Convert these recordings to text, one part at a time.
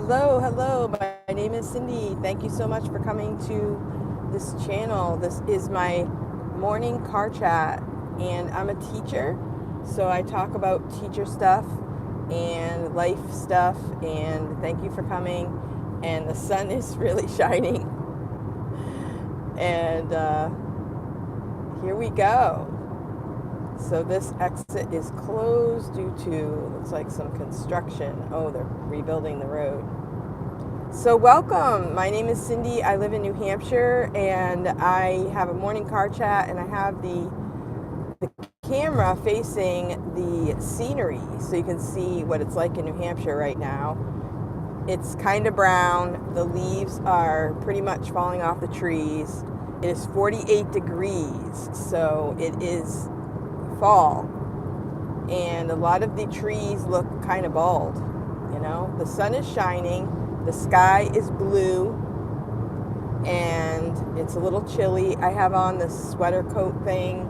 Hello. My name is Cindy. Thank you so much for coming to this channel. This is my morning car chat, and I'm a teacher, so I talk about teacher stuff and life stuff, and thank you for coming. And the sun is really shining, and here we go. So this exit is closed due to, looks like, some construction. Oh, they're rebuilding the road. So welcome. My name is Cindy. I live in New Hampshire, and I have a morning car chat, and I have the camera facing the scenery so you can see what it's like in New Hampshire right now. It's kind of brown. The leaves are pretty much falling off the trees. It is 48 degrees, so it is fall, and a lot of the trees look kind of bald. The sun is shining, the sky is blue, and it's a little chilly. I have on this sweater coat thing.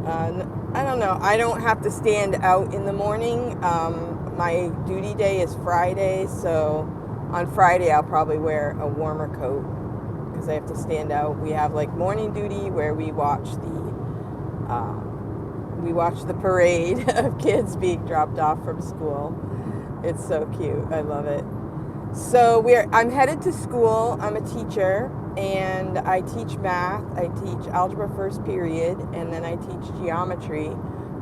I don't know, I don't have to stand out in the morning. My duty day is Friday, so on Friday I'll probably wear a warmer coat because I have to stand out. We have like morning duty where we watch the parade of kids being dropped off from school. It's so cute. I love it. So I'm headed to school. I'm a teacher, and I teach math. I teach algebra first period, and then I teach geometry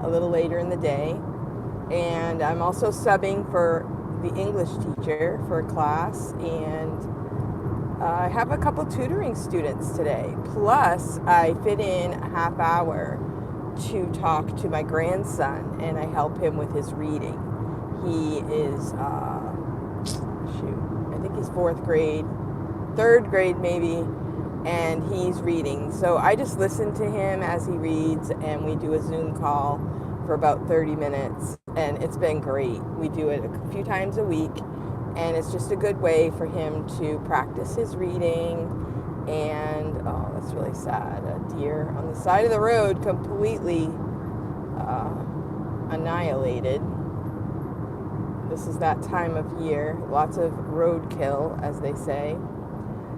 a little later in the day. And I'm also subbing for the English teacher for a class, and I have a couple tutoring students today. Plus, I fit in a half hour to talk to my grandson, and I help him with his reading. He is, I think he's third grade maybe, and he's reading. So I just listen to him as he reads, and we do a Zoom call for about 30 minutes, and it's been great. We do it a few times a week, and it's just a good way for him to practice his reading. And oh, that's really sad. A deer on the side of the road, completely annihilated. This is that time of year. Lots of roadkill, as they say.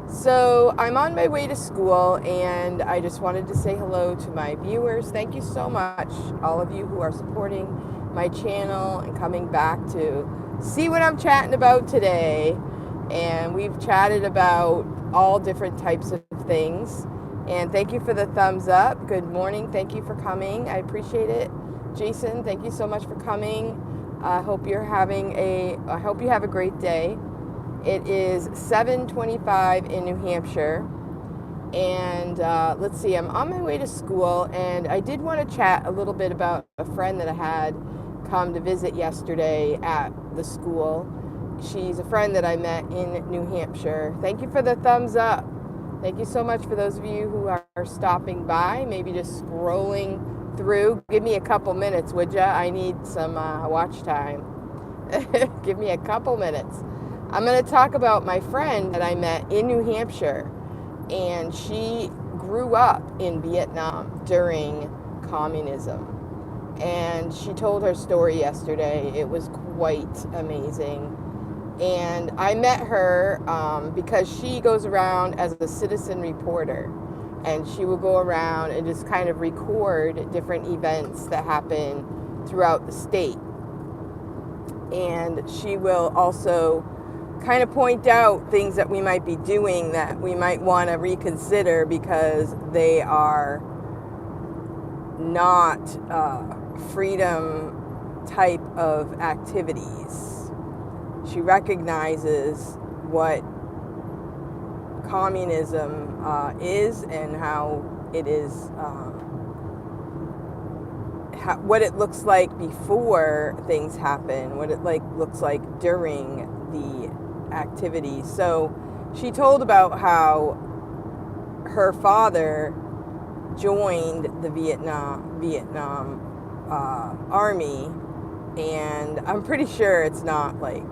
So I'm on my way to school, and I just wanted to say hello to my viewers. Thank you so much, all of you who are supporting my channel and coming back to see what I'm chatting about today. And we've chatted about all different types of things. And thank you for the thumbs up. Good morning. Thank you for coming. I appreciate it. Jason, thank you so much for coming. I hope you have a great day. It is 7:25 in New Hampshire. And let's see, I'm on my way to school, and I did want to chat a little bit about a friend that I had come to visit yesterday at the school. She's a friend that I met in New Hampshire. Thank you for the thumbs up. Thank you so much for those of you who are stopping by, maybe just scrolling through. Give me a couple minutes, would ya? I need some watch time. Give me a couple minutes. I'm going to talk about my friend that I met in New Hampshire, and she grew up in Vietnam during communism. And she told her story yesterday. It was quite amazing. And I met her because she goes around as a citizen reporter, and she will go around and just kind of record different events that happen throughout the state. And she will also kind of point out things that we might be doing that we might want to reconsider because they are not freedom type of activities. She recognizes what communism is and how it is, what it looks like before things happen, what it looks like during the activity. So she told about how her father joined the Vietnam Army, and I'm pretty sure it's not like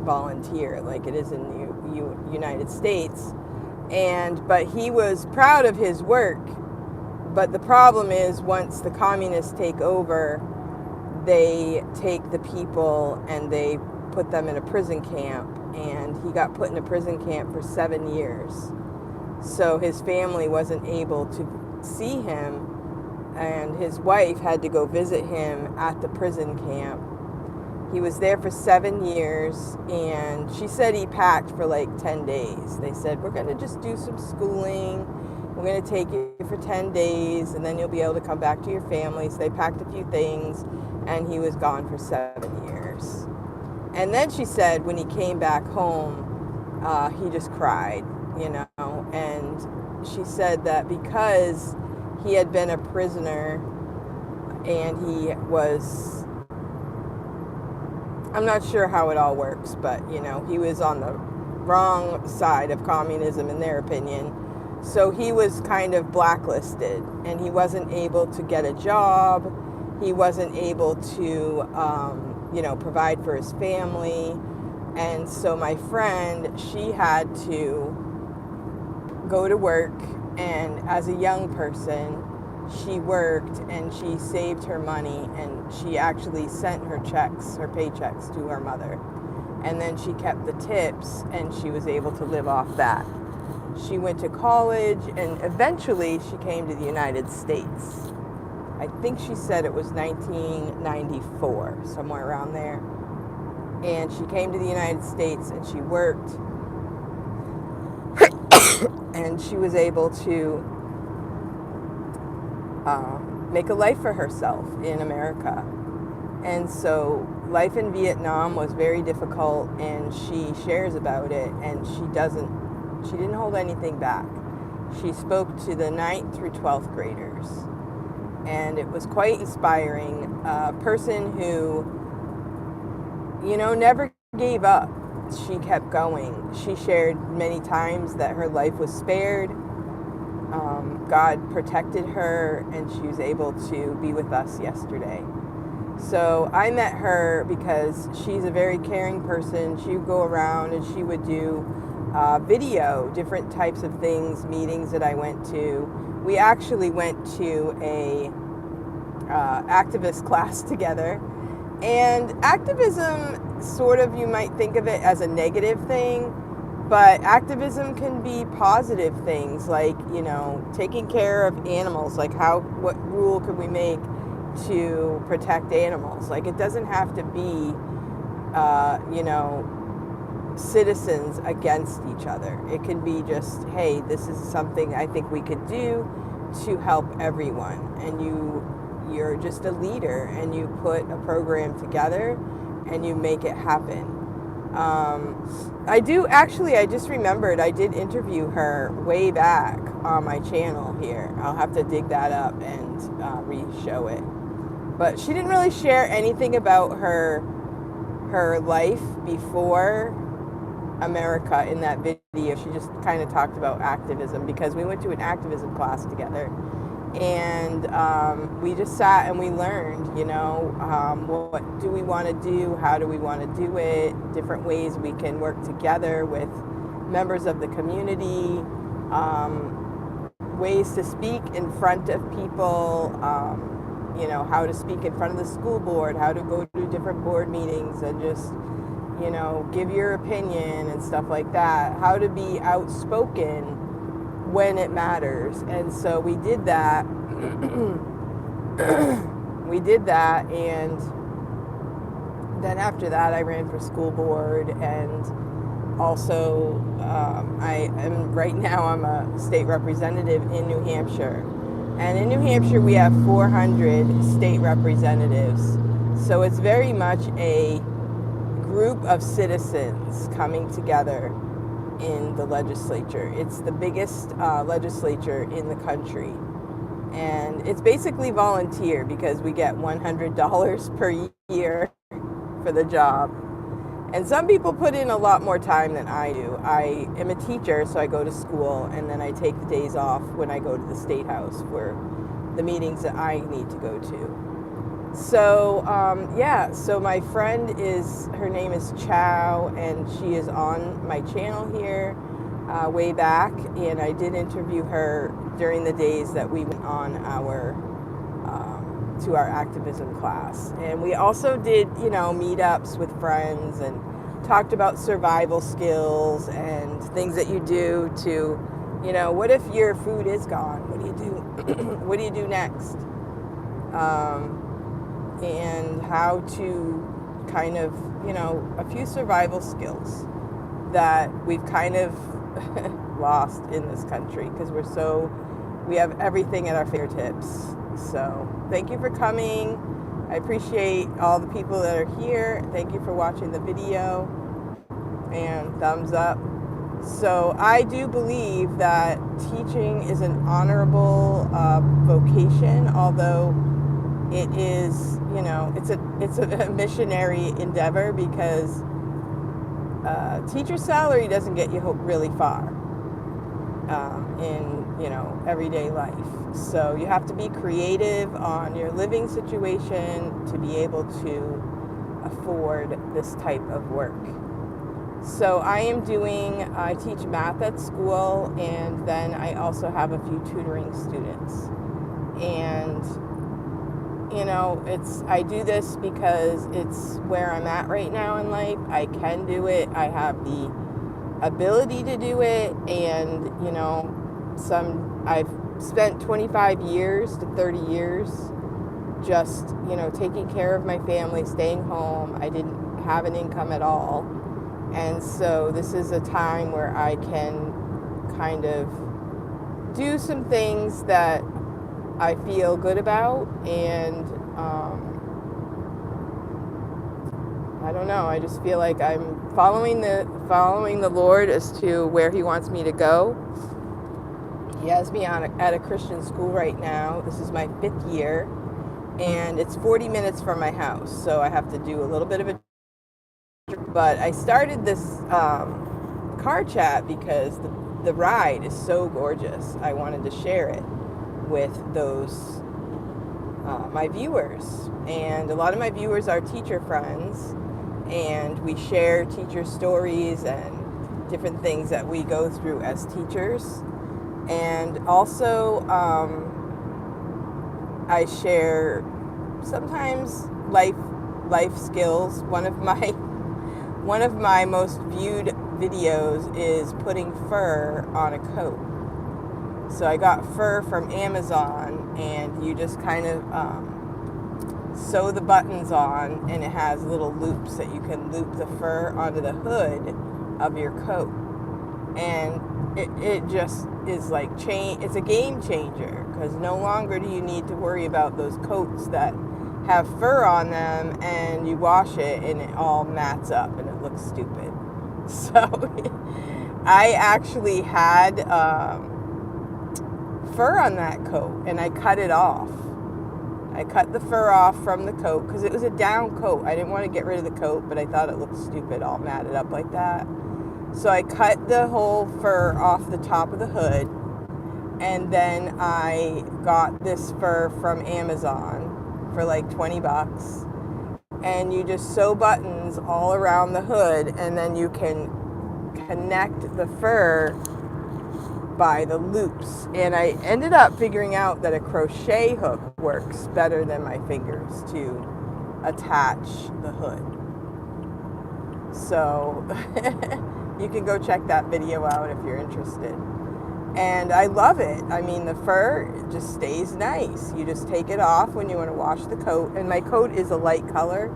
volunteer like it is in the United States. But he was proud of his work. But the problem is, once the communists take over, they take the people and they put them in a prison camp and he got put in a prison camp for 7 years. So his family wasn't able to see him, and his wife had to go visit him at the prison camp. He was there for 7 years, and she said he packed for like 10 days. They said, we're going to just do some schooling. We're going to take you for 10 days, and then you'll be able to come back to your family. So they packed a few things, and he was gone for 7 years. And then she said when he came back home, he just cried, and she said that because he had been a prisoner and he was, I'm not sure how it all works, but he was on the wrong side of communism in their opinion. So he was kind of blacklisted, and he wasn't able to get a job. He wasn't able to, provide for his family. And so my friend, she had to go to work, and as a young person, she worked and she saved her money, and she actually sent her paychecks to her mother. And then she kept the tips, and she was able to live off that. She went to college, and eventually she came to the United States. I think she said it was 1994, somewhere around there. And she came to the United States, and she worked, and she was able to make a life for herself in America. And so life in Vietnam was very difficult, and she shares about it, and she didn't hold anything back. She spoke to the 9th through 12th graders, and it was quite inspiring. A person who, never gave up. She kept going. She shared many times that her life was spared. God protected her, and she was able to be with us yesterday. So I met her because she's a very caring person. She would go around and she would do video, different types of things, meetings that I went to. We actually went to a activist class together. And activism, sort of, you might think of it as a negative thing, but activism can be positive things, like, taking care of animals. Like, what rule could we make to protect animals? Like, it doesn't have to be, citizens against each other. It can be just, hey, this is something I think we could do to help everyone. And you're just a leader, and you put a program together and you make it happen. I just remembered I did interview her way back on my channel here. I'll have to dig that up and re-show it. But she didn't really share anything about her life before America in that video. She just kind of talked about activism, because we went to an activism class together, and we just sat and we learned, what do we want to do, how do we want to do it, different ways we can work together with members of the community, ways to speak in front of people, how to speak in front of the school board, how to go to different board meetings and just, give your opinion and stuff like that, how to be outspoken when it matters. And so we did that. And then after that, I ran for school board, and also I'm a state representative in New Hampshire. And in New Hampshire, we have 400 state representatives. So it's very much a group of citizens coming together in the legislature. It's the biggest legislature in the country. And it's basically volunteer, because we get $100 per year for the job. And some people put in a lot more time than I do. I am a teacher, so I go to school, and then I take the days off when I go to the State House for the meetings that I need to go to. So, so my friend her name is Chow, and she is on my channel here way back, and I did interview her during the days that we went on to our activism class. And we also did, meetups with friends, and talked about survival skills and things that you do to, what if your food is gone? What do you do? What do you do next? And how to kind of, a few survival skills that we've kind of lost in this country because we have everything at our fingertips. So thank you for coming. I appreciate all the people that are here. Thank you for watching the video, and thumbs up. So I do believe that teaching is an honorable vocation, although it is, it's a missionary endeavor because teacher salary doesn't get you really far in everyday life. So you have to be creative on your living situation to be able to afford this type of work. So I teach math at school, and then I also have a few tutoring students. And I do this because it's where I'm at right now in life. I can do it. I have the ability to do it, and I've spent 25 years to 30 years just taking care of my family, staying home. I didn't have an income at all, and so this is a time where I can kind of do some things that I feel good about, and I don't know, I just feel like I'm following the Lord as to where He wants me to go. He has me at a Christian school right now. This is my 5th year, and it's 40 minutes from my house, so I have to do a little bit of a... But I started this car chat because the ride is so gorgeous. I wanted to share it with those my viewers, and a lot of my viewers are teacher friends, and we share teacher stories and different things that we go through as teachers. And also I share sometimes life skills. One of my most viewed videos is putting fur on a coat. So I got fur from Amazon, and you just kind of sew the buttons on, and it has little loops that you can loop the fur onto the hood of your coat. And it just is like it's a game changer, because no longer do you need to worry about those coats that have fur on them and you wash it and it all mats up and it looks stupid. So I actually had fur on that coat, and I cut it off. I cut the fur off from the coat because it was a down coat. I didn't want to get rid of the coat, but I thought it looked stupid all matted up like that. So I cut the whole fur off the top of the hood, and then I got this fur from Amazon for like $20, and you just sew buttons all around the hood, and then you can connect the fur by the loops. And I ended up figuring out that a crochet hook works better than my fingers to attach the hood. So you can go check that video out if you're interested. And I love it. I mean, the fur just stays nice. You just take it off when you want to wash the coat. And my coat is a light color,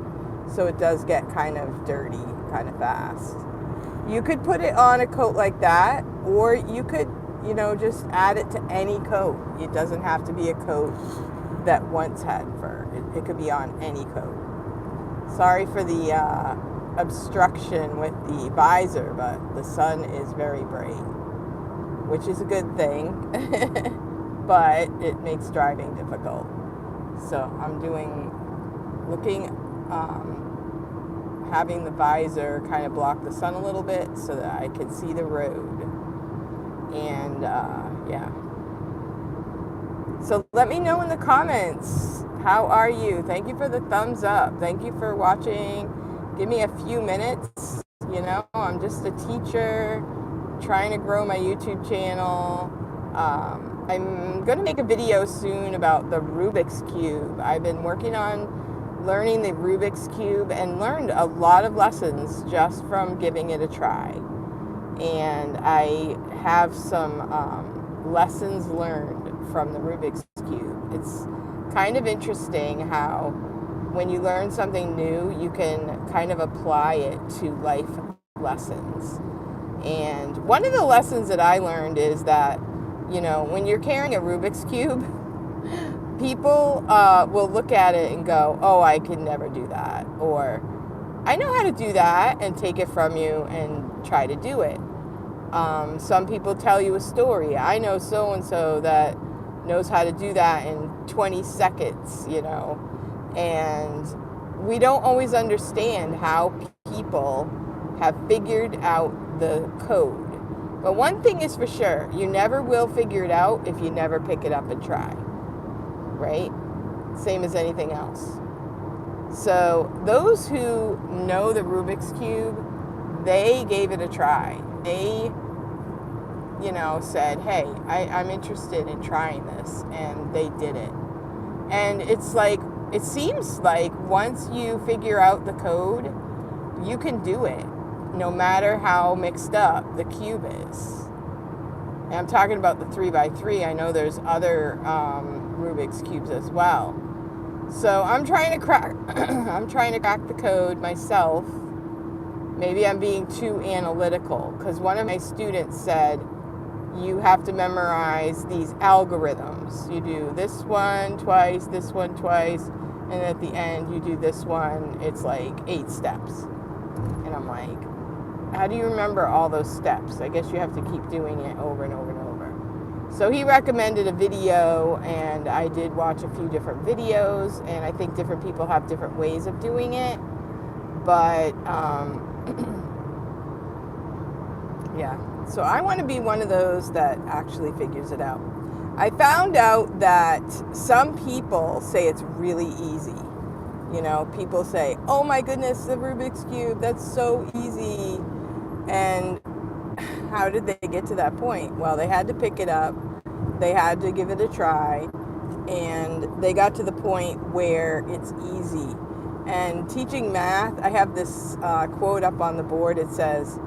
so it does get kind of dirty kind of fast. You could put it on a coat like that, or you could, just add it to any coat. It doesn't have to be a coat that once had fur. It could be on any coat. Sorry for the obstruction with the visor, but the sun is very bright, which is a good thing, but it makes driving difficult. So I'm having the visor kind of block the sun a little bit so that I can see the road. And yeah. So let me know in the comments, how are you? Thank you for the thumbs up. Thank you for watching. Give me a few minutes. I'm just a teacher trying to grow my YouTube channel. I'm going to make a video soon about the Rubik's Cube. I've been working on learning the Rubik's Cube and learned a lot of lessons just from giving it a try. And I have some lessons learned from the Rubik's Cube. It's kind of interesting how when you learn something new, you can kind of apply it to life lessons. And one of the lessons that I learned is that, when you're carrying a Rubik's Cube, people will look at it and go, oh, I could never do that. Or, I know how to do that, and take it from you and try to do it. Some people tell you a story. I know so-and-so that knows how to do that in 20 seconds, And we don't always understand how people have figured out the code. But one thing is for sure, you never will figure it out if you never pick it up and try. Right? Same as anything else. So those who know the Rubik's Cube, they gave it a try. They, said, hey, I'm interested in trying this. And they did it. And it seems like once you figure out the code, you can do it, no matter how mixed up the cube is. And I'm talking about the 3x3. I know there's other Rubik's Cubes as well. So I'm trying to crack the code myself. Maybe I'm being too analytical, because one of my students said you have to memorize these algorithms. You do this one twice, and at the end you do this one. It's like 8 steps. And I'm like, how do you remember all those steps? I guess you have to keep doing it over and over and over. So he recommended a video, and I did watch a few different videos, and I think different people have different ways of doing it. But yeah, so I want to be one of those that actually figures it out. I found out that some people say it's really easy. People say, oh my goodness, the Rubik's Cube, that's so easy. And how did they get to that point? Well, they had to pick it up. They had to give it a try. And they got to the point where it's easy. And teaching math, I have this quote up on the board. It says,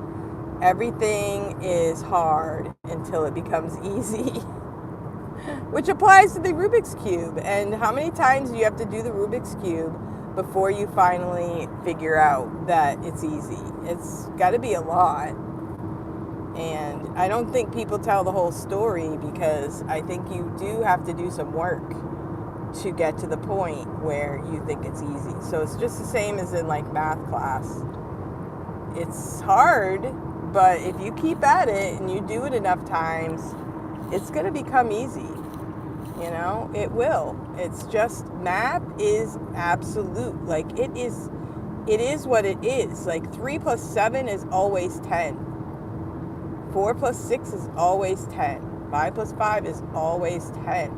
everything is hard until it becomes easy, which applies to the Rubik's Cube. And how many times do you have to do the Rubik's Cube before you finally figure out that it's easy? It's got to be a lot. And I don't think people tell the whole story, because I think you do have to do some work to get to the point where you think it's easy. So it's just the same as in like math class. It's hard, but if you keep at it and you do it enough times, it's going to become easy. It will. It's just, math is absolute. Like, it is what it is. Like, 3 plus 7 is always 10. 4 plus 6 is always 10. 5 plus 5 is always 10.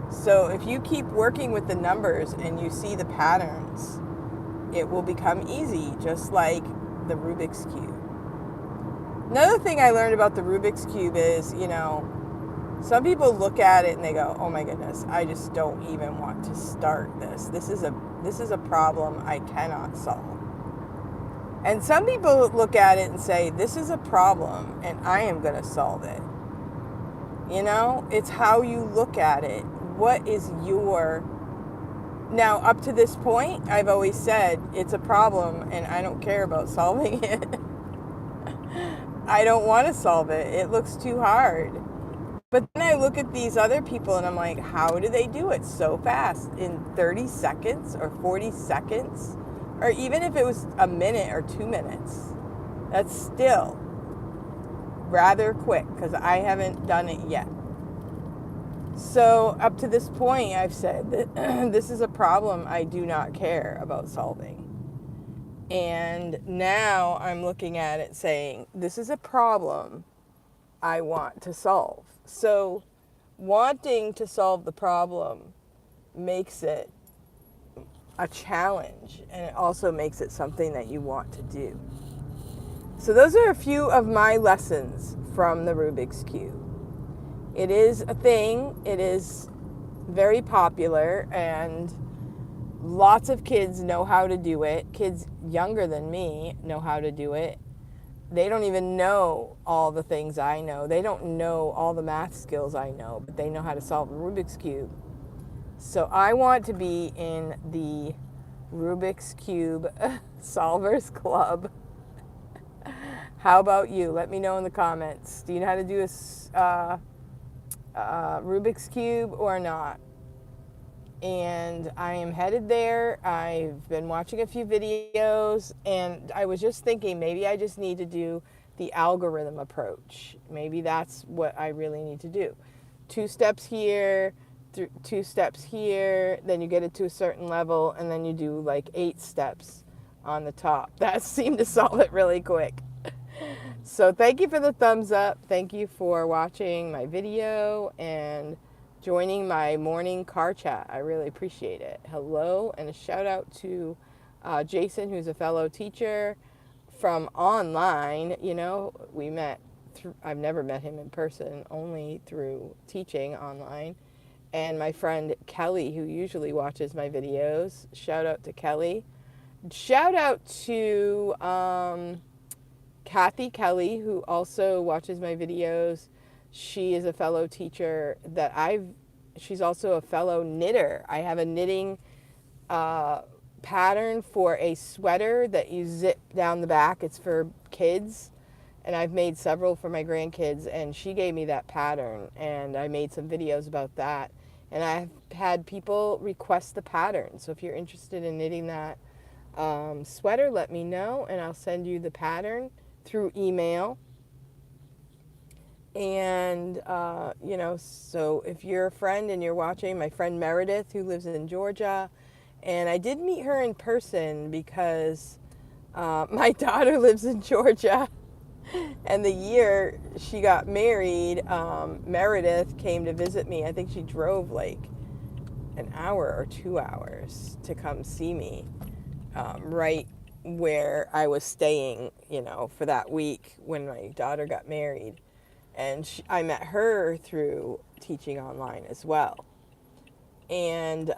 So if you keep working with the numbers and you see the patterns, it will become easy, just like the Rubik's Cube. Another thing I learned about the Rubik's Cube is, some people look at it and they go, oh my goodness, I just don't even want to start this. This is a problem I cannot solve. And some people look at it and say, this is a problem and I am going to solve it. It's how you look at it. What is now, up to this point, I've always said it's a problem and I don't care about solving it. I don't want to solve it. It looks too hard. But then I look at these other people and I'm like, how do they do it so fast? In 30 seconds or 40 seconds? Or even if it was a minute or 2 minutes. That's still rather quick, because I haven't done it yet. So up to this point, I've said that this is a problem I do not care about solving. And now I'm looking at it saying, this is a problem I want to solve. So wanting to solve the problem makes it a challenge, and it also makes it something that you want to do. So those are a few of my lessons from the Rubik's Cube. It is a thing. It is very popular, and Lots of kids know how to do it. Kids younger than me know how to do it. They don't even know all the things I know. They don't know all the math skills I know, but they know how to solve a Rubik's Cube. So I want to be in the Rubik's Cube Solvers Club. How about you? Let me know in the comments. Do you know how to do a Rubik's Cube or not? And I am headed there. I've been watching a few videos, and I was just thinking maybe I just need to do the algorithm approach. Maybe that's what I really need to do. 2 steps here, 2 steps here, then you get it to a certain level, and then you do like 8 steps on the top. That seemed to solve it really quick. So thank you for the thumbs up. Thank you for watching my video and joining my morning car chat. I really appreciate it. Hello, and a shout out to Jason, who's a fellow teacher from online. You know, we met, I've never met him in person, only through teaching online. And my friend Kelly, who usually watches my videos. Shout out to Kelly. Shout out to Kathy Kelly, who also watches my videos. She is a fellow teacher she's also a fellow knitter. I have a knitting pattern for a sweater that you zip down the back. It's for kids, and I've made several for my grandkids, and she gave me that pattern, and I made some videos about that. And I've had people request the pattern. So if you're interested in knitting that sweater, let me know, and I'll send you the pattern through email. And, you know, so if you're a friend and you're watching, my friend Meredith, who lives in Georgia, and I did meet her in person because my daughter lives in Georgia. And the year she got married, Meredith came to visit me. I think she drove like an hour or 2 hours to come see me right where I was staying, you know, for that week when my daughter got married. And I met her through teaching online as well. And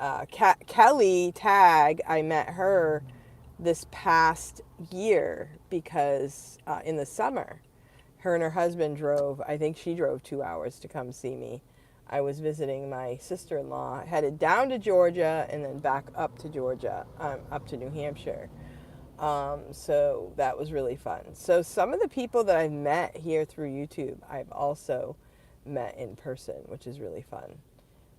Kelly Tag, I met her this past year because in the summer, her and her husband drove, I think she drove 2 hours to come see me. I was visiting my sister-in-law, headed down to Georgia and then back up to Georgia, up to New Hampshire. So that was really fun. So some of the people that I've met here through YouTube, I've also met in person, which is really fun.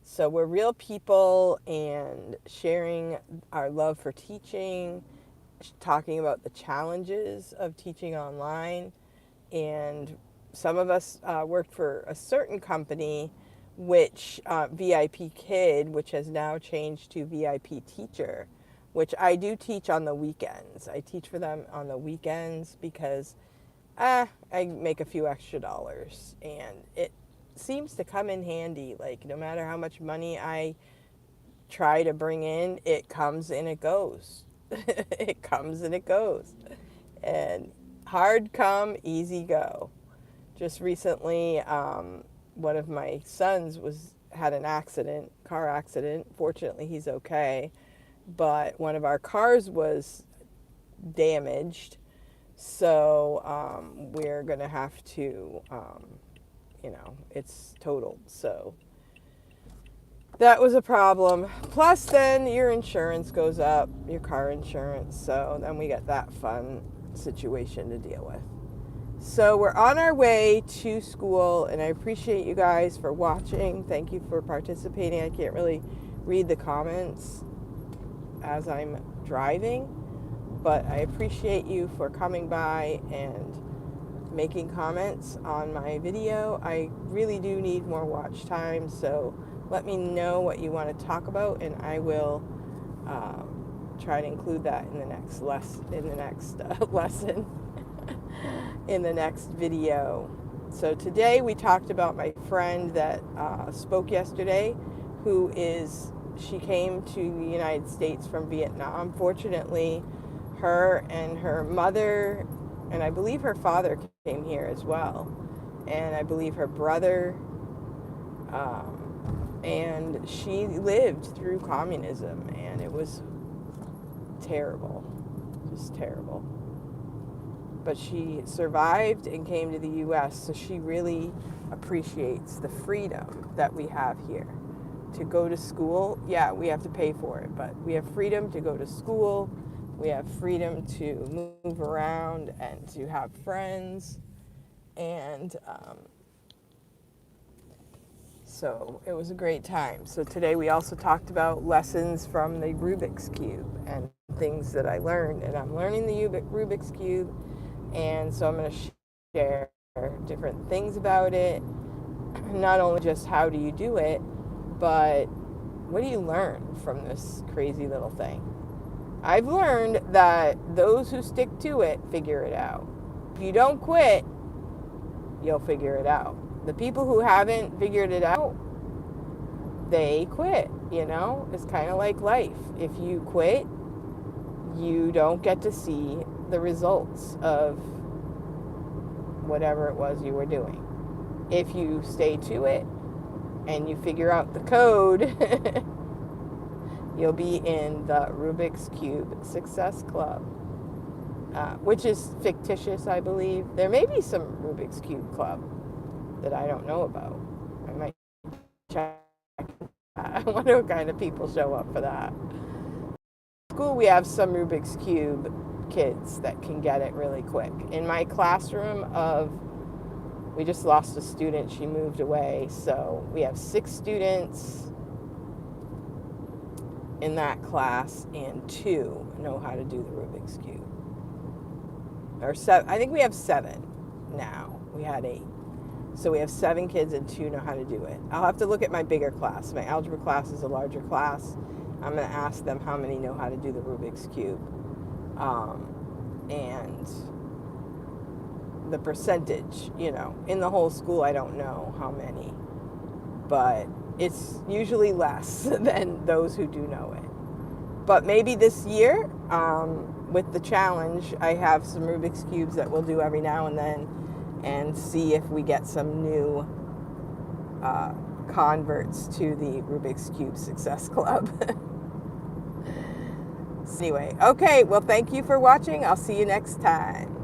So we're real people and sharing our love for teaching, talking about the challenges of teaching online. And some of us worked for a certain company, which VIP Kid, which has now changed to VIP Teacher, which I do teach on the weekends. I teach for them on the weekends because I make a few extra dollars, and it seems to come in handy. Like, no matter how much money I try to bring in, it comes and it goes. It comes and it goes. And hard come, easy go. Just recently, one of my sons had an accident, car accident. Fortunately, he's okay. But one of our cars was damaged, so we're going to have to, you know, it's totaled. So that was a problem. Plus, then your insurance goes up, your car insurance, so then we got that fun situation to deal with. So we're on our way to school, and I appreciate you guys for watching. Thank you for participating. I can't really read the comments as I'm driving, but I appreciate you for coming by and making comments on my video. I really do need more watch time, so let me know what you want to talk about, and I will try to include that in the next lesson, in the next video. So today we talked about my friend that spoke yesterday, she came to the United States from Vietnam. Fortunately, her and her mother, and I believe her father came here as well, and I believe her brother, and she lived through communism, and it was terrible, just terrible. But she survived and came to the U.S., so she really appreciates the freedom that we have here. To go to school, yeah, we have to pay for it, but we have freedom to go to school. We have freedom to move around and to have friends. And so it was a great time. So today we also talked about lessons from the Rubik's Cube and things that I learned. And I'm learning the Rubik's Cube. And so I'm going to share different things about it. Not only just how do you do it, but what do you learn from this crazy little thing? I've learned that those who stick to it figure it out. If you don't quit, you'll figure it out. The people who haven't figured it out, they quit, you know? It's kind of like life. If you quit, you don't get to see the results of whatever it was you were doing. If you stay to it and you figure out the code, you'll be in the Rubik's Cube Success Club, which is fictitious, I believe. There may be some Rubik's Cube Club that I don't know about. I might check. I wonder what kind of people show up for that. In school, we have some Rubik's Cube kids that can get it really quick. In my classroom we just lost a student. She moved away. So we have 6 students in that class, and 2 know how to do the Rubik's Cube. Or 7. I think we have 7 now. We had 8. So we have 7 kids and 2 know how to do it. I'll have to look at my bigger class. My algebra class is a larger class. I'm going to ask them how many know how to do the Rubik's Cube. And the percentage, you know, in the whole school, I don't know how many, but it's usually less than those who do know it. But maybe this year, with the challenge, I have some Rubik's Cubes that we'll do every now and then and see if we get some new converts to the Rubik's Cube Success Club. Anyway, okay, well, thank you for watching. I'll see you next time.